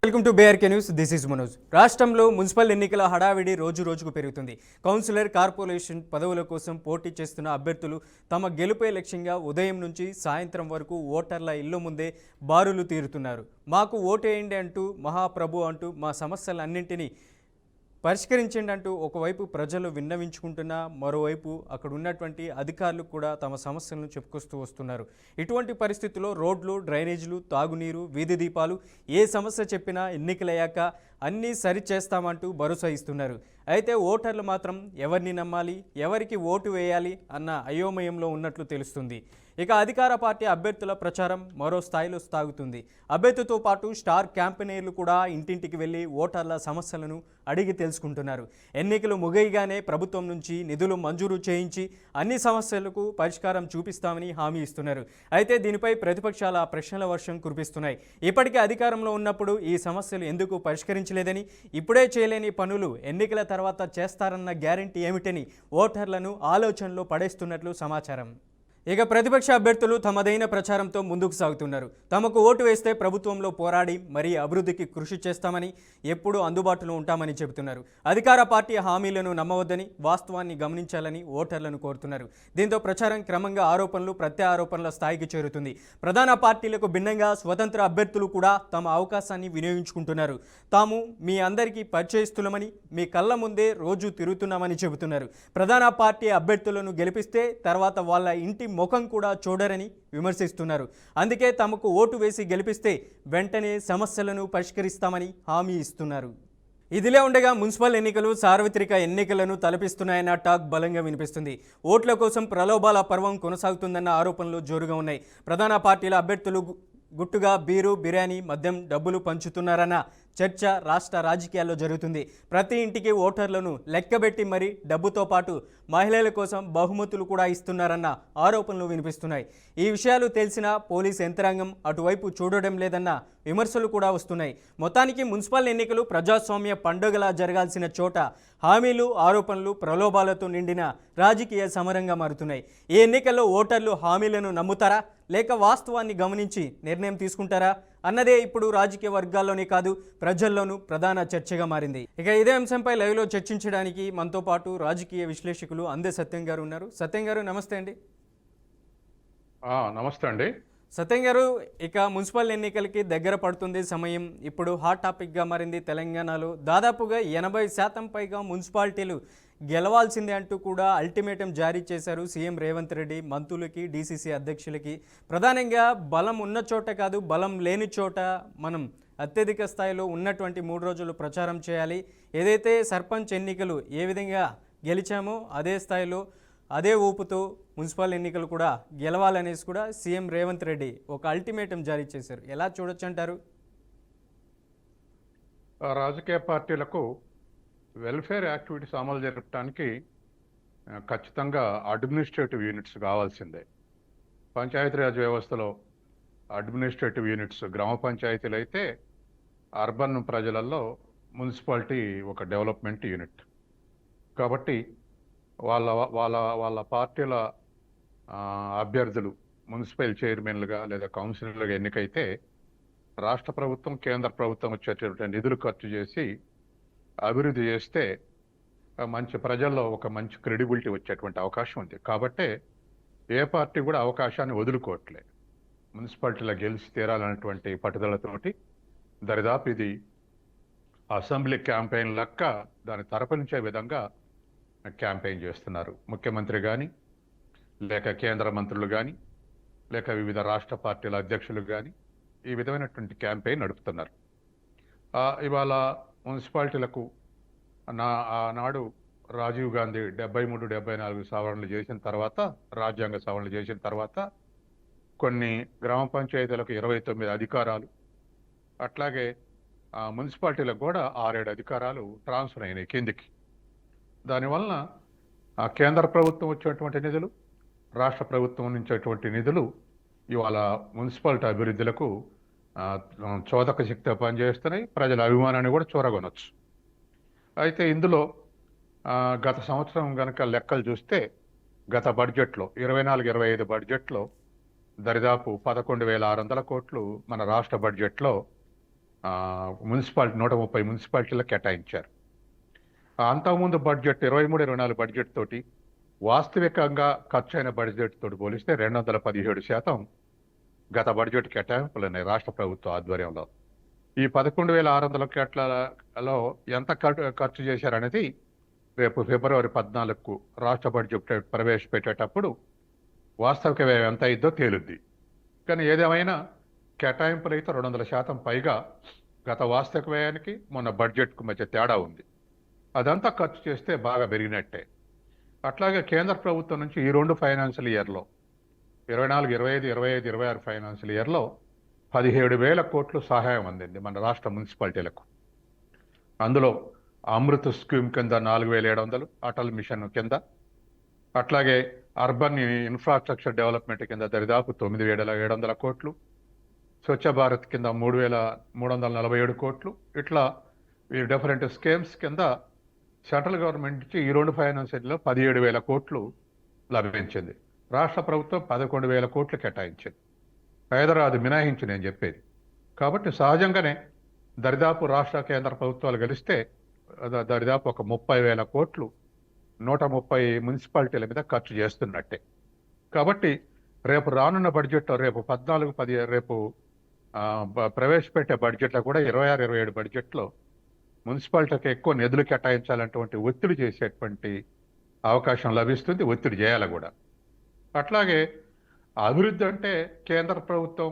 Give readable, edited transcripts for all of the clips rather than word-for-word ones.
Welcome to B R K news. This is Manoj. రాష్ట్రంలో municipal ఎన్నికల హడావిడి రోజు రోజుకు పెరుగుతుంది. కౌన్సిలర్, కార్పొరేషన్ పదవుల కోసం పోటీ చేస్తున్న అభ్యర్థులు తమ గెలుపే లక్ష్యంగా ఉదయం నుంచి సాయంత్రం వరకు ఓటర్ల ఇళ్ల ముందే బారులు తీరుతున్నారు. మాకు ఓటేయండి అంటూ, మహాప్రభు అంటూ మా సమస్యలన్నింటినీ పరిష్కరించండి అంటూ ఒకవైపు ప్రజలు విన్నవించుకుంటున్నా, మరోవైపు అక్కడ ఉన్నటువంటి అధికారులు కూడా తమ సమస్యలను చెప్పుకొస్తూ వస్తున్నారు. ఇటువంటి పరిస్థితుల్లో రోడ్లు, డ్రైనేజీలు, తాగునీరు, వీధి దీపాలు ఏ సమస్య చెప్పినా ఎన్నికలయ్యాక అన్నీ సరిచేస్తామంటూ భరోసా ఇస్తున్నారు. అయితే ఓటర్లు మాత్రం ఎవరిని నమ్మాలి, ఎవరికి ఓటు వేయాలి అన్న అయోమయంలో ఉన్నట్లు తెలుస్తుంది. ఇక అధికార పార్టీ అభ్యర్థుల ప్రచారం మరో స్థాయిలో సాగుతుంది. అభ్యర్థితో పాటు స్టార్ క్యాంపెయినర్లు కూడా ఇంటింటికి వెళ్ళి ఓటర్ల సమస్యలను అడిగి తెలుసుకుంటున్నారు. ఎన్నికలు ముగియగానే ప్రభుత్వం నుంచి నిధులు మంజూరు చేయించి అన్ని సమస్యలకు పరిష్కారం చూపిస్తామని హామీ ఇస్తున్నారు. అయితే దీనిపై ప్రతిపక్షాల ప్రశ్నల వర్షం కురిపిస్తున్నాయి. ఇప్పటికే అధికారంలో ఉన్నప్పుడు ఈ సమస్యలు ఎందుకు పరిష్కరించలేదని, ఇప్పుడే చేయలేని పనులు ఎన్నికల తర్వాత చేస్తారన్న గ్యారెంటీ ఏమిటని ఓటర్లను ఆలోచనలో పడేస్తున్నట్లు సమాచారం. ఇక ప్రతిపక్ష అభ్యర్థులు తమదైన ప్రచారంతో ముందుకు సాగుతున్నారు. తమకు ఓటు వేస్తే ప్రభుత్వంలో పోరాడి మరీ అభివృద్ధికి కృషి చేస్తామని, ఎప్పుడూ అందుబాటులో ఉంటామని చెబుతున్నారు. అధికార పార్టీ హామీలను నమ్మవద్దని, వాస్తవాన్ని గమనించాలని ఓటర్లను కోరుతున్నారు. దీంతో ప్రచారం క్రమంగా ఆరోపణలు, ప్రత్యారోపణల స్థాయికి చేరుతుంది. ప్రధాన పార్టీలకు భిన్నంగా స్వతంత్ర అభ్యర్థులు కూడా తమ అవకాశాన్ని వినియోగించుకుంటున్నారు. తాము మీ అందరికీ పరిచయస్తులమని, మీ కళ్ళ ముందే రోజు తిరుగుతున్నామని చెబుతున్నారు. ప్రధాన పార్టీ అభ్యర్థులను గెలిపిస్తే తర్వాత వాళ్ళ ఇంటి ముఖం కూడా చూడరని విమర్శిస్తున్నారు. అందుకే తమకు ఓటు వేసి గెలిపిస్తే వెంటనే సమస్యలను పరిష్కరిస్తామని హామీ ఇస్తున్నారు. ఇదిలే ఉండగా మున్సిపల్ ఎన్నికలు సార్వత్రిక ఎన్నికలను తలపిస్తున్నాయన్న టాక్ బలంగా వినిపిస్తుంది. ఓట్ల కోసం ప్రలోభాల పర్వం కొనసాగుతుందన్న ఆరోపణలు జోరుగా ఉన్నాయి. ప్రధాన పార్టీల అభ్యర్థులు గుట్టుగా బీరు, బిర్యానీ, మద్యం, డబ్బులు పంచుతున్నారన్న చర్చ రాష్ట్ర రాజకీయాల్లో జరుగుతుంది. ప్రతి ఇంటికి ఓటర్లను లెక్కబెట్టి మరీ డబ్బుతో పాటు మహిళల కోసం బహుమతులు కూడా ఇస్తున్నారన్న ఆరోపణలు వినిపిస్తున్నాయి. ఈ విషయాలు తెలిసినా పోలీస్ యంత్రాంగం అటువైపు చూడడం లేదన్న విమర్శలు కూడా వస్తున్నాయి. మొత్తానికి మున్సిపల్ ఎన్నికలు ప్రజాస్వామ్య పండుగలా జరగాల్సిన చోట హామీలు, ఆరోపణలు, ప్రలోభాలతో నిండిన రాజకీయ సమరంగా మారుతున్నాయి. ఈ ఎన్నికల్లో ఓటర్లు హామీలను నమ్ముతారా, లేక వాస్తవాన్ని గమనించి నిర్ణయం తీసుకుంటారా అన్నదే ఇప్పుడు రాజకీయ వర్గాల్లోనే కాదు, ప్రజల్లోనూ ప్రధాన చర్చగా మారింది. ఇక ఇదే అంశంపై లైవ్లో చర్చించడానికి మనతో పాటు రాజకీయ విశ్లేషకులు అందే సత్యం గారు ఉన్నారు. సత్యం గారు నమస్తే అండి. నమస్తే అండి. సత్యం గారు, ఇక మున్సిపల్ ఎన్నికలకి దగ్గర పడుతుంది సమయం. ఇప్పుడు హాట్ టాపిక్గా మారింది. తెలంగాణలో దాదాపుగా 80% పైగా మున్సిపాలిటీలు గెలవాల్సిందే అంటూ కూడా అల్టిమేటం జారీ చేశారు సీఎం రేవంత్ రెడ్డి మంత్రులకి, డీసీసీ అధ్యక్షులకి. ప్రధానంగా బలం ఉన్న చోట కాదు, బలం లేని చోట మనం అత్యధిక స్థాయిలో ఉన్నటువంటి 3 రోజులు ప్రచారం చేయాలి. ఏదైతే సర్పంచ్ ఎన్నికలు ఏ విధంగా గెలిచామో అదే స్థాయిలో, అదే ఊపుతో మున్సిపల్ ఎన్నికలు కూడా గెలవాలనేసి కూడా సీఎం రేవంత్ రెడ్డి ఒక అల్టిమేటం జారీ చేశారు. ఎలా చూడొచ్చు అంటారు? రాజకీయ పార్టీలకు వెల్ఫేర్ యాక్టివిటీస్ అమలు జరపడానికి ఖచ్చితంగా అడ్మినిస్ట్రేటివ్ యూనిట్స్ కావాల్సిందే. పంచాయతీరాజ్ వ్యవస్థలో అడ్మినిస్ట్రేటివ్ యూనిట్స్, గ్రామ పంచాయతీలు అయితే అర్బన్ ప్రజలలో మున్సిపాలిటీ ఒక డెవలప్మెంట్ యూనిట్. కాబట్టి వాళ్ళ వాళ్ళ వాళ్ళ పార్టీల అభ్యర్థులు మున్సిపల్ చైర్మన్లుగా లేదా కౌన్సిలర్లుగా ఎన్నికైతే రాష్ట్ర ప్రభుత్వం, కేంద్ర ప్రభుత్వం వచ్చేటటువంటి నిధులు ఖర్చు చేసి అభివృద్ధి చేస్తే మంచి ప్రజల్లో ఒక మంచి క్రెడిబిలిటీ వచ్చేటువంటి అవకాశం ఉంది. కాబట్టే ఏ పార్టీ కూడా అవకాశాన్ని వదులుకోవట్లే. మున్సిపాలిటీలో గెలిచి తీరాలన్నటువంటి పట్టుదలతోటి దరిదాపు ఇది అసెంబ్లీ క్యాంపెయిన్ లెక్క దాన్ని తరపలించే విధంగా క్యాంపెయిన్ చేస్తున్నారు. ముఖ్యమంత్రి కానీ, లేక కేంద్ర మంత్రులు కానీ, లేక వివిధ రాష్ట్ర పార్టీల అధ్యక్షులు కానీ ఈ విధమైనటువంటి క్యాంపెయిన్ నడుపుతున్నారు. ఇవాళ మున్సిపాలిటీలకు ఆనాడు రాజీవ్ గాంధీ 73, 74 సవరణలు చేసిన తర్వాత, రాజ్యాంగ సవరణలు చేసిన తర్వాత కొన్ని గ్రామ పంచాయతీలకు 29 అధికారాలు, అట్లాగే మున్సిపాలిటీలకు కూడా 6-7 అధికారాలు ట్రాన్స్ఫర్ అయినాయి కిందికి. దానివలన కేంద్ర ప్రభుత్వం వచ్చేటువంటి నిధులు, రాష్ట్ర ప్రభుత్వం నుంచేటువంటి నిధులు ఇవాళ మున్సిపాలిటీ అభివృద్ధులకు చోదక శక్తిగా పనిచేస్తున్నాయి. ప్రజల అభిమానాన్ని కూడా చూరగొనొచ్చు. అయితే ఇందులో గత సంవత్సరం కనుక లెక్కలు చూస్తే గత బడ్జెట్లో 24-25 బడ్జెట్లో దరిదాపు 11,600 కోట్లు మన రాష్ట్ర బడ్జెట్లో మున్సిపాలిటీ 130 మున్సిపాలిటీలకు కేటాయించారు. అంతకుముందు బడ్జెట్ 23-24 బడ్జెట్ తోటి వాస్తవికంగా ఖర్చు అయిన బడ్జెట్ తోటి పోలిస్తే 217% గత బడ్జెట్ కేటాయింపులున్నాయి రాష్ట్ర ప్రభుత్వ ఆధ్వర్యంలో. ఈ 11,600 కోట్లలో ఎంత ఖర్చు చేశారనేది రేపు ఫిబ్రవరి 14కు రాష్ట్ర బడ్జెట్ ప్రవేశపెట్టేటప్పుడు వాస్తవిక వ్యయం ఎంత అయిందో తేలుద్ది. కానీ ఏదేమైనా కేటాయింపులు అయితే 200% పైగా గత వాస్తవిక వ్యయానికి మొన్న బడ్జెట్కు మధ్య తేడా ఉంది. అదంతా ఖర్చు చేస్తే బాగా పెరిగినట్టే. అట్లాగే కేంద్ర ప్రభుత్వం నుంచి ఈ 2 ఫైనాన్షియల్ ఇయర్లో 24-25, ఫైనాన్షియల్ ఇయర్లో 17,000 కోట్లు సహాయం అందింది మన రాష్ట్ర మున్సిపాలిటీలకు. అందులో అమృత్ స్కీమ్ కింద 4,700, అటల్ మిషన్ కింద, అట్లాగే అర్బన్ ఇన్ఫ్రాస్ట్రక్చర్ డెవలప్మెంట్ కింద దరిదాపు 9,700 కోట్లు, స్వచ్ఛ భారత్ కింద 3,347 కోట్లు, ఇట్లా ఈ డిఫరెంట్ స్కీమ్స్ కింద సెంట్రల్ గవర్నమెంట్ నుంచి ఈ 2 ఫైనాన్షియల్లో 17,000 కోట్లు లభించింది. రాష్ట్ర ప్రభుత్వం 11,000 కోట్లు కేటాయించింది. హైదరాబాద్ మినహాయించి నేను చెప్పేది. కాబట్టి సహజంగానే దరిదాపు రాష్ట్ర కేంద్ర ప్రభుత్వాలు కలిస్తే దరిదాపు ఒక 30,000 కోట్లు 130 మున్సిపాలిటీల మీద ఖర్చు చేస్తున్నట్టే. కాబట్టి రేపు రానున్న బడ్జెట్లో రేపు 14-10 రేపు ప్రవేశపెట్టే బడ్జెట్లో కూడా 26-27 బడ్జెట్లో మున్సిపాలిటీకి ఎక్కువ నిధులు కేటాయించాలన్నటువంటి ఒత్తిడి చేసేటువంటి అవకాశం లభిస్తుంది. ఒత్తిడి చేయాలి కూడా. అట్లాగే అభివృద్ధి అంటే కేంద్ర ప్రభుత్వం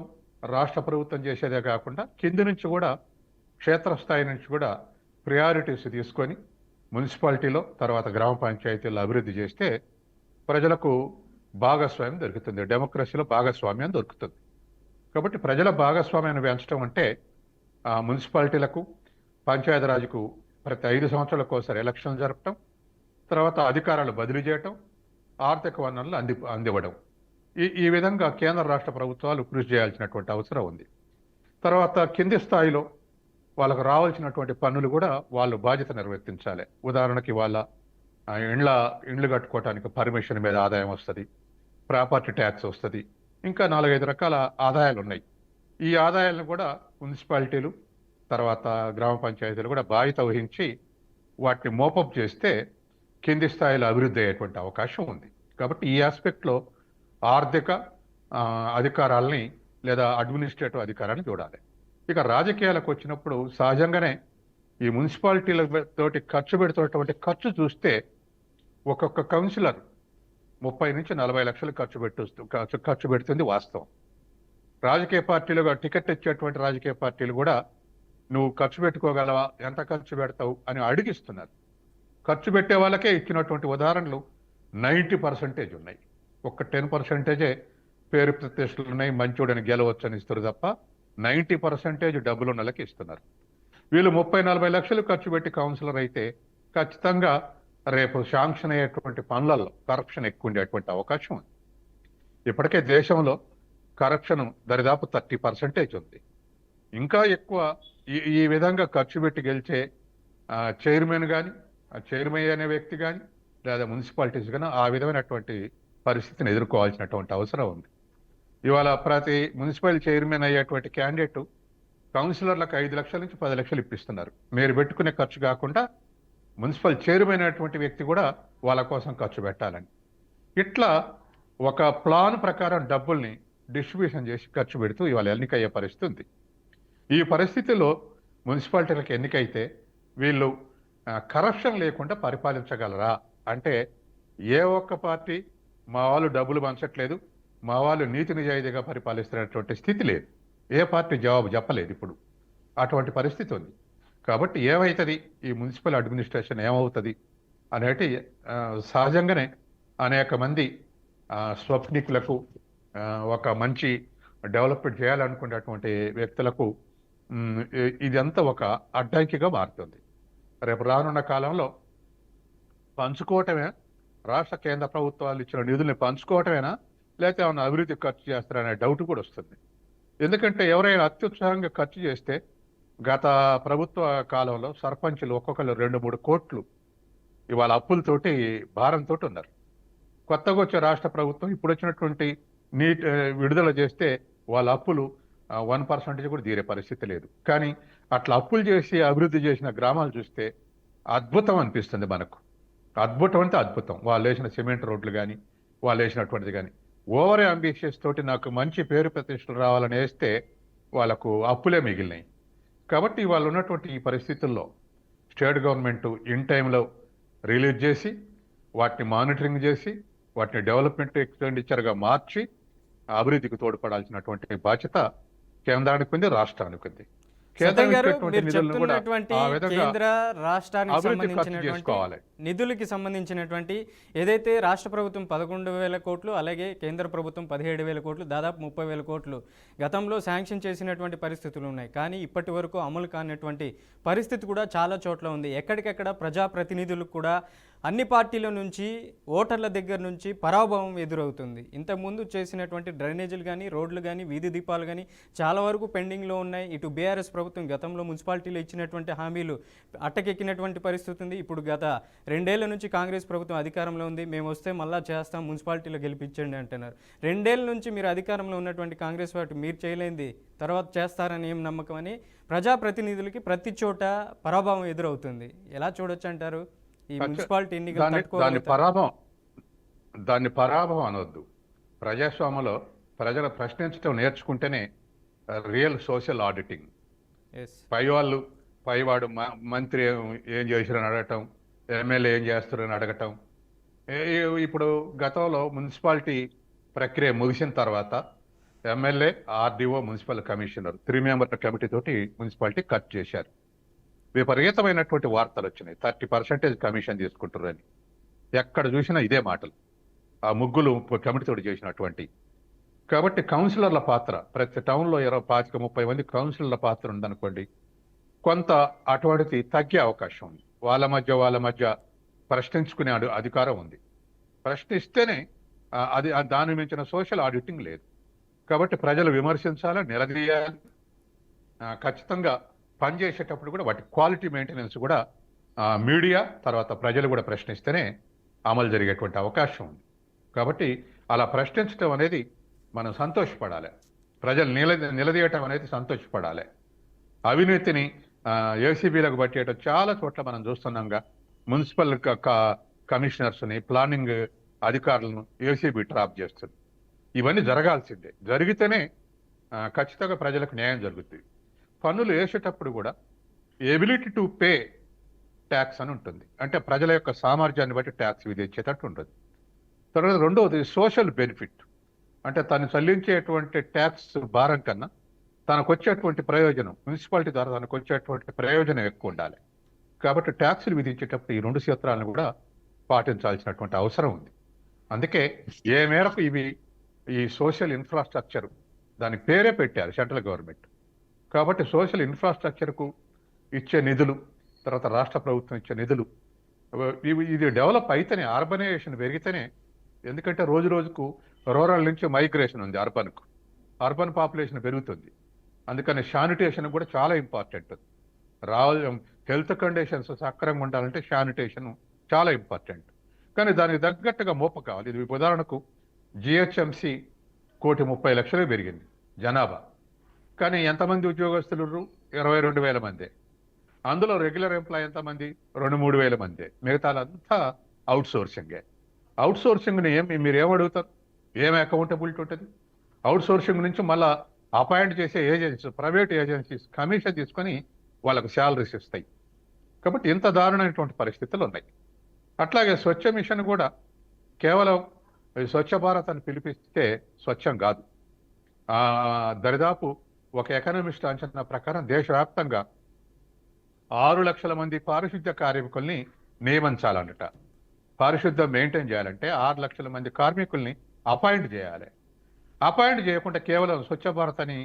రాష్ట్ర ప్రభుత్వం చేసేదే కాకుండా కింది నుంచి కూడా క్షేత్రస్థాయి నుంచి కూడా ప్రయారిటీస్ తీసుకొని మున్సిపాలిటీలో తర్వాత గ్రామ పంచాయతీల్లో అభివృద్ధి చేస్తే ప్రజలకు భాగస్వామ్యం దొరుకుతుంది. డెమోక్రసీలో భాగస్వామ్యం దొరుకుతుంది. కాబట్టి ప్రజల భాగస్వామ్యాన్ని పెంచడం అంటే మున్సిపాలిటీలకు పంచాయతీరాజ్కు ప్రతి 5 సంవత్సరాలకు ఒకసారి ఎలక్షన్ జరపడం, తర్వాత అధికారాలు బదిలీ చేయటం, ఆర్థిక వనరులు అందివ్వడం. ఈ విధంగా కేంద్ర రాష్ట్ర ప్రభుత్వాలు కృషి చేయాల్సినటువంటి అవసరం ఉంది. తర్వాత కింది స్థాయిలో వాళ్ళకు రావాల్సినటువంటి పన్నులు కూడా వాళ్ళు బాధ్యత నిర్వర్తించాలి. ఉదాహరణకి వాళ్ళ ఇండ్లు కట్టుకోవటానికి పర్మిషన్ మీద ఆదాయం వస్తుంది, ప్రాపర్టీ ట్యాక్స్ వస్తుంది, ఇంకా 4-5 రకాల ఆదాయాలు ఉన్నాయి. ఈ ఆదాయాలను కూడా మున్సిపాలిటీలు తర్వాత గ్రామ పంచాయతీలు కూడా బాధ్యత వహించి వాటిని మోపప్ చేస్తే కింది స్థాయిలో అభివృద్ధి అయ్యేటువంటి అవకాశం ఉంది. కాబట్టి ఈ ఆస్పెక్ట్లో ఆర్థిక అధికారాలని లేదా అడ్మినిస్ట్రేటివ్ అధికారాన్ని చూడాలి. ఇక రాజకీయాలకు వచ్చినప్పుడు సహజంగానే ఈ మున్సిపాలిటీల తోటి ఖర్చు పెడుతున్నటువంటి ఖర్చు చూస్తే ఒక్కొక్క కౌన్సిలర్ 30-40 లక్షలు ఖర్చు పెడుతుంది వాస్తవం. రాజకీయ పార్టీలుగా టికెట్ ఇచ్చేటువంటి రాజకీయ పార్టీలు కూడా నువ్వు ఖర్చు పెట్టుకోగలవా, ఎంత ఖర్చు పెడతావు అని అడిగిస్తున్నారు. ఖర్చు పెట్టే వాళ్ళకే ఇచ్చినటువంటి ఉదాహరణలు 90% ఉన్నాయి. ఒక్క 10% పేరు ప్రతిష్టలు ఉన్నాయి, మంచోడని గెలవచ్చని ఇస్తారు తప్ప 90% డబ్బులు నెలకి ఇస్తున్నారు. వీళ్ళు 30-40 లక్షలు ఖర్చు పెట్టి కౌన్సిలర్ అయితే ఖచ్చితంగా రేపు శాంక్షన్ అయ్యేటువంటి పనులలో కరప్షన్ ఎక్కువ ఉండేటువంటి అవకాశం ఉంది. ఇప్పటికే దేశంలో కరప్షన్ దరిదాపు 30% ఉంది. ఇంకా ఎక్కువ ఈ విధంగా ఖర్చు పెట్టి గెలిచే చైర్మన్ కానీ, చైర్మన్ అనే వ్యక్తి కానీ, లేదా మున్సిపాలిటీస్ కానీ ఆ విధమైనటువంటి పరిస్థితిని ఎదుర్కోవాల్సినటువంటి అవసరం ఉంది. ఇవాళ ప్రతి మున్సిపల్ చైర్మన్ అయ్యేటువంటి క్యాండిడేట్ కౌన్సిలర్లకు 5 లక్షల నుంచి 10 లక్షలు ఇప్పిస్తున్నారు. మీరు పెట్టుకునే ఖర్చు కాకుండా మున్సిపల్ చైర్మన్ అయినటువంటి వ్యక్తి కూడా వాళ్ళ కోసం ఖర్చు పెట్టాలని. ఇట్లా ఒక ప్లాన్ ప్రకారం డబ్బుల్ని డిస్ట్రిబ్యూషన్ చేసి ఖర్చు పెడుతూ ఇవాళ ఎన్నికయ్యే పరిస్థితి ఉంది. ఈ పరిస్థితిలో మున్సిపాలిటీలకు ఎన్నికైతే వీళ్ళు కరప్షన్ లేకుండా పరిపాలించగలరా అంటే ఏ ఒక్క పార్టీ మా వాళ్ళు డబ్బులు పంచట్లేదు, మా వాళ్ళు నీతి నిజాయితీగా పరిపాలిస్తున్నటువంటి స్థితి లేదు. ఏ పార్టీ జవాబు చెప్పలేదు ఇప్పుడు. అటువంటి పరిస్థితి ఉంది. కాబట్టి ఏమవుతుంది, ఈ మున్సిపల్ అడ్మినిస్ట్రేషన్ ఏమవుతుంది అనేటి సహజంగానే అనేక మంది స్వప్నికులకు ఒక మంచి డెవలప్మెంట్ చేయాలనుకునేటువంటి వ్యక్తులకు ఇదంతా ఒక అడ్డంకిగా మారుతుంది. రేపు రానున్న కాలంలో పంచుకోవటమే, రాష్ట్ర కేంద్ర ప్రభుత్వాలు ఇచ్చిన నిధుల్ని పంచుకోవటమేనా లేకపోతే ఏమైనా అభివృద్ధి ఖర్చు చేస్తారనే డౌట్ కూడా వస్తుంది. ఎందుకంటే ఎవరైనా అత్యుత్సాహంగా ఖర్చు చేస్తే గత ప్రభుత్వ కాలంలో సర్పంచులు ఒక్కొక్కరు 2-3 కోట్లు ఇవాళ అప్పులతోటి భారంతో ఉన్నారు. కొత్తగా వచ్చే రాష్ట్ర ప్రభుత్వం ఇప్పుడు వచ్చినటువంటి విడుదల చేస్తే వాళ్ళ అప్పులు 1% కూడా తీరే పరిస్థితి లేదు. కానీ అట్లా అప్పులు చేసి అభివృద్ధి చేసిన గ్రామాలు చూస్తే అద్భుతం అనిపిస్తుంది మనకు. అద్భుతం అంటే అద్భుతం. వాళ్ళు వేసిన సిమెంట్ రోడ్లు కానీ, వాళ్ళు వేసినటువంటిది కానీ, ఓవర్ అంబిషియస్ తోటి నాకు మంచి పేరు ప్రతిష్టలు రావాలని వేస్తే వాళ్ళకు అప్పులే మిగిలినాయి. కాబట్టి వాళ్ళు ఉన్నటువంటి ఈ పరిస్థితుల్లో స్టేట్ గవర్నమెంట్ ఇన్ టైంలో రిలీజ్ చేసి, వాటిని మానిటరింగ్ చేసి, వాటిని డెవలప్మెంట్ ఎక్స్పెండిచర్గా మార్చి అభివృద్ధికి తోడ్పడాల్సినటువంటి బాధ్యత కేంద్రానికి ఉంది, రాష్ట్రానికి ఉంది. సత్యం గారు, ఇచ్చేటువంటి మీరు నిధులను కూడా చెప్తున్నటువంటి ఆ విధంగా కేంద్ర రాష్ట్రానికి అభివృద్ధి ఖర్చు సంబంధించినటువంటి చేసుకోవాలి. నిధులకి సంబంధించినటువంటి ఏదైతే రాష్ట్ర ప్రభుత్వం 11,000 కోట్లు, అలాగే కేంద్ర ప్రభుత్వం 17,000 కోట్లు, దాదాపు 30,000 కోట్లు గతంలో శాంక్షన్ చేసినటువంటి పరిస్థితులు ఉన్నాయి. కానీ ఇప్పటి వరకు అమలు కానటువంటి పరిస్థితి కూడా చాలా చోట్ల ఉంది. ఎక్కడికెక్కడ ప్రజాప్రతినిధులకు కూడా అన్ని పార్టీల నుంచి, ఓటర్ల దగ్గర నుంచి పరాభవం ఎదురవుతుంది. ఇంతకుముందు చేసినటువంటి డ్రైనేజీలు కానీ, రోడ్లు కానీ, వీధి దీపాలు కానీ చాలా వరకు పెండింగ్లో ఉన్నాయి. ఇటు బీఆర్ఎస్ ప్రభుత్వం గతంలో మున్సిపాలిటీలో ఇచ్చినటువంటి హామీలు అట్టకెక్కినటువంటి పరిస్థితి ఉంది. ఇప్పుడు గత 2 ఏళ్ల నుంచి కాంగ్రెస్ ప్రభుత్వం అధికారంలో ఉంది. మేము వస్తే మళ్ళా చేస్తాం, మున్సిపాలిటీలో గెలిపించండి అంటున్నారు. 2 ఏళ్ల నుంచి మీరు అధికారంలో ఉన్నటువంటి కాంగ్రెస్ పార్టీ మీరు చేయలేంది తర్వాత చేస్తారని ఏం నమ్మకం అని ప్రజాప్రతినిధులకి ప్రతి చోట పరాభవం ఎదురవుతుంది. ఎలా చూడొచ్చు అంటారు ఈ మున్సిపాలిటీ ఎన్నికలు తట్టుకోగలుగుతారా? దాన్ని పరాభవం అనొద్దు. ప్రజాస్వామ్యంలో ప్రజలు ప్రశ్నించడం నేర్చుకుంటేనే రియల్ సోషల్ ఆడిటింగ్. పైవాడు మంత్రి ఏం చేశారని అడగటం, ఎమ్మెల్యే ఏం చేస్తారని అడగటం. ఇప్పుడు గతంలో మున్సిపాలిటీ ప్రక్రియ ముగిసిన తర్వాత ఎమ్మెల్యే, ఆర్డీఓ, మున్సిపల్ కమిషనర్ 3 మెంబర్ల కమిటీ తోటి మున్సిపాలిటీ కట్ చేశారు. విపరీతమైనటువంటి వార్తలు వచ్చినాయి, 30% కమిషన్ తీసుకుంటారని. ఎక్కడ చూసినా ఇదే మాటలు, ఆ ముగ్గులు కమిటీతో చేసినటువంటి. కాబట్టి కౌన్సిలర్ల పాత్ర ప్రతి టౌన్లో 25-30 మంది కౌన్సిలర్ల పాత్ర ఉందనుకోండి, కొంత అటువంటిది తగ్గే అవకాశం ఉంది. వాళ్ళ మధ్య ప్రశ్నించుకునే అధికారం ఉంది. ప్రశ్నిస్తేనే అది దాని మించిన సోషల్ ఆడిటింగ్ లేదు. కాబట్టి ప్రజలు విమర్శించాలి, నిలదీయాలి. ఖచ్చితంగా పనిచేసేటప్పుడు కూడా వాటి క్వాలిటీ మెయింటెనెన్స్ కూడా మీడియా తర్వాత ప్రజలు కూడా ప్రశ్నిస్తేనే అమలు జరిగేటువంటి అవకాశం ఉంది. కాబట్టి అలా ప్రశ్నించడం అనేది మనం సంతోషపడాలి. ప్రజలు నిలదీయటం అనేది సంతోషపడాలి. అవినీతిని ఏసీబీలకు పట్టేయటం చాలా చోట్ల మనం చూస్తున్నాంగా. మున్సిపల్ కమిషనర్స్ని, ప్లానింగ్ అధికారులను ఏసీబీ ట్రాప్ చేస్తుంది. ఇవన్నీ జరగాల్సిందే. జరిగితేనే ఖచ్చితంగా ప్రజలకు న్యాయం జరుగుతుంది. పన్నులు వేసేటప్పుడు కూడా ఎబిలిటీ టు పే ట్యాక్స్ అని ఉంటుంది. అంటే ప్రజల యొక్క సామర్థ్యాన్ని బట్టి ట్యాక్స్ విధించేటట్టు ఉంటుంది. తర్వాత రెండవది సోషల్ బెనిఫిట్. అంటే తను చెల్లించేటువంటి ట్యాక్స్ భారం కన్నా తనకు వచ్చేటువంటి ప్రయోజనం, మున్సిపాలిటీ ద్వారా తనకు వచ్చేటువంటి ప్రయోజనం ఎక్కువ ఉండాలి. కాబట్టి ట్యాక్సులు విధించేటప్పుడు ఈ 2 సూత్రాలను కూడా పాటించాల్సినటువంటి అవసరం ఉంది. అందుకే ఏ మేరకు ఈ సోషల్ ఇన్ఫ్రాస్ట్రక్చర్ దాని పేరే పెట్టారు సెంట్రల్ గవర్నమెంట్. కాబట్టి సోషల్ ఇన్ఫ్రాస్ట్రక్చర్కు ఇచ్చే నిధులు, తర్వాత రాష్ట్ర ప్రభుత్వం ఇచ్చే నిధులు, ఇది డెవలప్ అయితేనే, అర్బనైజేషన్ పెరిగితేనే. ఎందుకంటే రోజు రోజుకు రూరల్ నుంచి మైగ్రేషన్ ఉంది అర్బన్కు. అర్బన్ పాపులేషన్ పెరుగుతుంది. అందుకని శానిటేషన్ కూడా చాలా ఇంపార్టెంట్. హెల్త్ కండిషన్స్ సక్రమంగా ఉండాలంటే శానిటేషన్ చాలా ఇంపార్టెంట్. కానీ దానికి తగ్గట్టుగా మోప కావాలి. ఇది ఉదాహరణకు జిహెచ్ఎంసి 1,30,00,000 పెరిగింది జనాభా. కానీ ఎంతమంది ఉద్యోగస్తులు? 22,000 మంది. అందులో రెగ్యులర్ ఎంప్లాయ్ ఎంతమంది? 2-3 మంది. మిగతాలంతా అవుట్ సోర్సింగే. అవుట్ సోర్సింగ్ని మీరు ఏమడుగుతారు? ఏం అకౌంటబిలిటీ ఉంటుంది? అవుట్ సోర్సింగ్ నుంచి మళ్ళా అపాయింట్ చేసే ఏజెన్సీస్, ప్రైవేట్ ఏజెన్సీస్ కమిషన్ తీసుకొని వాళ్ళకు శాలరీస్ ఇస్తాయి. కాబట్టి ఇంత దారుణమైనటువంటి పరిస్థితులు ఉన్నాయి. అట్లాగే స్వచ్ఛ మిషన్ కూడా కేవలం స్వచ్ఛ భారత్ అని పిలిపిస్తే స్వచ్ఛం కాదు. దరిదాపు ఒక ఎకనామిస్ట్ అంచనా ప్రకారం దేశవ్యాప్తంగా 6 లక్షల మంది పారిశుద్ధ్య కార్మికుల్ని నియమించాలన్నట. పారిశుద్ధ్యం మెయింటైన్ చేయాలంటే 6 లక్షల మంది కార్మికుల్ని అపాయింట్ చేయాలి. అపాయింట్ చేయకుండా కేవలం స్వచ్ఛ భారత్ అని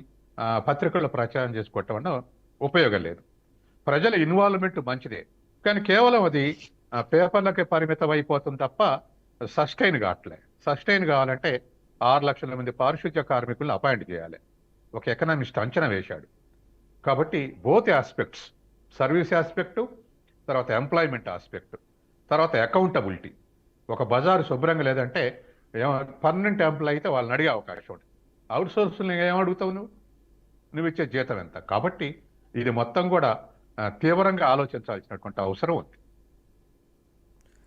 పత్రికల్లో ప్రచారం చేసుకోవటం వల్ల ఉపయోగం లేదు. ప్రజల ఇన్వాల్వ్మెంట్ మంచిదే, కానీ కేవలం అది పేపర్లకే పరిమితం అయిపోతుంది తప్ప సస్టైన్ కావట్లే. సస్టైన్ కావాలంటే 6 లక్షల మంది పారిశుద్ధ్య కార్మికులను అపాయింట్ చేయాలి. ఒక ఎకనామిస్ట్ అంచనా వేశాడు. కాబట్టి బోత్ ఆస్పెక్ట్స్, సర్వీస్ ఆస్పెక్టు, తర్వాత ఎంప్లాయ్మెంట్ ఆస్పెక్ట్, తర్వాత అకౌంటబిలిటీ. ఒక బజారు శుభ్రంగా లేదంటే పర్మనెంట్ ఎంప్లాయ్ అయితే వాళ్ళని అడిగే అవకాశం ఉంటుంది. అవుట్ సోర్స్ని ఏమడుగుతావు నువ్వు? నువ్వు ఇచ్చే జీతం ఎంత. కాబట్టి ఇది మొత్తం కూడా తీవ్రంగా ఆలోచించాల్సినటువంటి అవసరం ఉంది.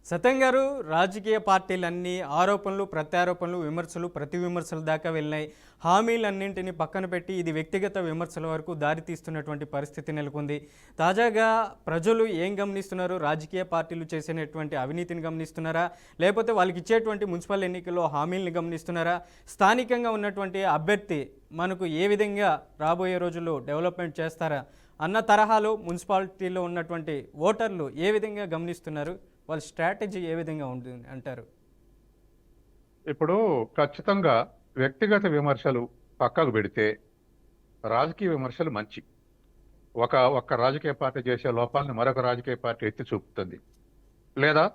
సత్యం గారు, రాజకీయ పార్టీలన్నీ ఆరోపణలు, ప్రత్యారోపణలు, విమర్శలు, ప్రతి విమర్శల దాకా వెళ్ళినాయి. హామీలన్నింటినీ పక్కన పెట్టి ఇది వ్యక్తిగత విమర్శల వరకు దారితీస్తున్నటువంటి పరిస్థితి నెలకొంది. తాజాగా ప్రజలు ఏం గమనిస్తున్నారు? రాజకీయ పార్టీలు చేసినటువంటి అవినీతిని గమనిస్తున్నారా, లేకపోతే వాళ్ళకి ఇచ్చేటువంటి మున్సిపల్ ఎన్నికల్లో హామీలను గమనిస్తున్నారా? స్థానికంగా ఉన్నటువంటి అభ్యర్థి మనకు ఏ విధంగా రాబోయే రోజుల్లో డెవలప్మెంట్ చేస్తారా అన్న తరహాలో మున్సిపాలిటీలో ఉన్నటువంటి ఓటర్లు ఏ విధంగా గమనిస్తున్నారు? వాళ్ళ స్ట్రాటజీ ఏ విధంగా ఉంటుంది అంటారు? ఇప్పుడు ఖచ్చితంగా వ్యక్తిగత విమర్శలు పక్కకు పెడితే రాజకీయ విమర్శలు మంచి. ఒక్క రాజకీయ పార్టీ చేసే లోపాలను మరొక రాజకీయ పార్టీ ఎత్తి చూపుతుంది, లేదా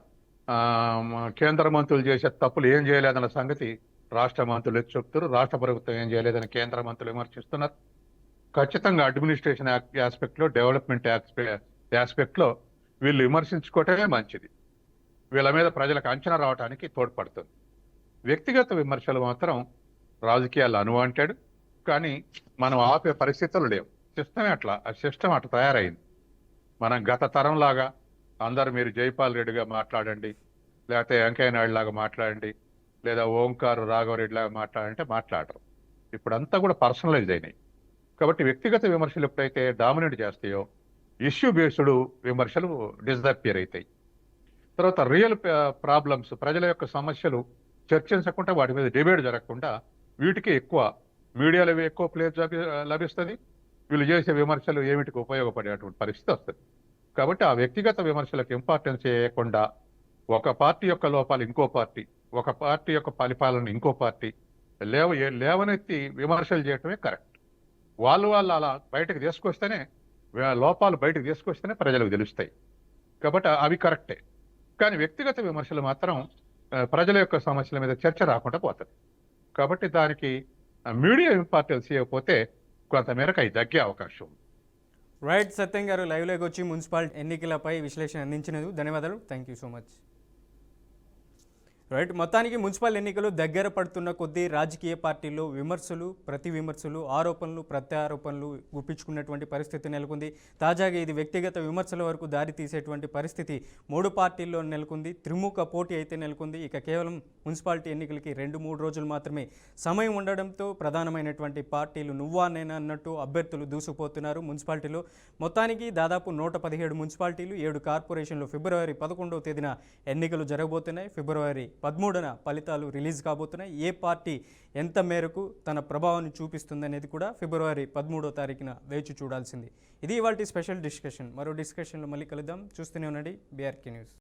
కేంద్ర మంత్రులు చేసే తప్పులు ఏం చేయలేదన్న సంగతి రాష్ట్ర మంత్రులు ఎత్తి చూపుతారు, రాష్ట్ర ప్రభుత్వం ఏం చేయలేదని కేంద్ర మంత్రులు విమర్శిస్తున్నారు. ఖచ్చితంగా అడ్మినిస్ట్రేషన్ ఆస్పెక్ట్లో, డెవలప్మెంట్ ఆస్పెక్ట్లో వీళ్ళు విమర్శించుకోవటమే మంచిది. వీళ్ళ మీద ప్రజలకు అంచనా రావడానికి తోడ్పడుతుంది. వ్యక్తిగత విమర్శలు మాత్రం రాజకీయాలు అన్వాంటెడ్, కానీ మనం ఆపే పరిస్థితులు లేవు. సిస్టమ్ అట్లా తయారైంది. మనం గత తరం లాగా అందరు మీరు జైపాల్ రెడ్డిగా మాట్లాడండి, లేకపోతే వెంకయ్య నాయుడు లాగా మాట్లాడండి, లేదా ఓంకార్ రాఘవరెడ్డి లాగా మాట్లాడంటే మాట్లాడరు. ఇప్పుడంతా కూడా పర్సనలైజ్ అయినాయి. కాబట్టి వ్యక్తిగత విమర్శలు ఎప్పుడైతే డామినేట్ చేస్తాయో ఇష్యూ బేస్డ్ విమర్శలు డిజపియర్ అవుతాయి. తర్వాత రియల్ ప్రాబ్లమ్స్, ప్రజల యొక్క సమస్యలు చర్చించకుండా, వాటి మీద డిబేట్ జరగకుండా వీటికి ఎక్కువ మీడియాలో ఎక్కువ ప్లేస్ లభిస్తుంది. వీళ్ళు చేసే విమర్శలు ఏమిటికి ఉపయోగపడేటువంటి పరిస్థితి వస్తుంది. కాబట్టి ఆ వ్యక్తిగత విమర్శలకు ఇంపార్టెన్స్ చేయకుండా ఒక పార్టీ యొక్క లోపాలు ఇంకో పార్టీ, ఒక పార్టీ యొక్క పరిపాలన ఇంకో పార్టీ లేవనెత్తి విమర్శలు చేయటమే కరెక్ట్. వాళ్ళు అలా బయటకు తీసుకొస్తేనే, లోపాలు బయటకు తీసుకొస్తేనే ప్రజలకు తెలుస్తాయి. కాబట్టి అవి కరెక్టే. కానీ వ్యక్తిగత విమర్శలు మాత్రం ప్రజల యొక్క సమస్యల మీద చర్చ రాకుండా పోతుంది. కాబట్టి దానికి మీడియా ఇంపార్టెన్స్ ఇవ్వకపోతే కొంతమేరకు అవి తగ్గే అవకాశం ఉంది. రైట్ సత్యం గారు, లైవ్లోకి వచ్చి మున్సిపల్ ఎన్నికలపై విశ్లేషణ అందించినందుకు ధన్యవాదాలు. Thank you so much. Right, మొత్తానికి మున్సిపల్ ఎన్నికలు దగ్గర పడుతున్న కొద్దీ రాజకీయ పార్టీల్లో విమర్శలు, ప్రతి విమర్శలు, ఆరోపణలు, ప్రత్యారోపణలు గుప్పించుకున్నటువంటి పరిస్థితి నెలకొంది. తాజాగా ఇది వ్యక్తిగత విమర్శల వరకు దారి తీసేటువంటి పరిస్థితి 3 పార్టీల్లో నెలకొంది. త్రిముఖ పోటీ అయితే నెలకొంది. ఇక కేవలం మున్సిపాలిటీ ఎన్నికలకి 2-3 రోజులు మాత్రమే సమయం ఉండడంతో ప్రధానమైనటువంటి పార్టీలు నువ్వా నేనా అన్నట్టు అభ్యర్థులు దూసుకుపోతున్నారు మున్సిపాలిటీలో. మొత్తానికి దాదాపు 117 మున్సిపాలిటీలు, 7 కార్పొరేషన్లు ఫిబ్రవరి 11వ తేదీన ఎన్నికలు జరగబోతున్నాయి. ఫిబ్రవరి 13న ఫలితాలు రిలీజ్ కాబోతున్నాయి. ఏ పార్టీ ఎంత మేరకు తన ప్రభావాన్ని చూపిస్తుందనేది కూడా ఫిబ్రవరి 13వ తారీఖున వేచి చూడాల్సింది. ఇది ఇవాల్టి స్పెషల్ డిస్కషన్. మరో డిస్కషన్లో మళ్ళీ కలుద్దాం. చూస్తూనే ఉండండి BRK న్యూస్.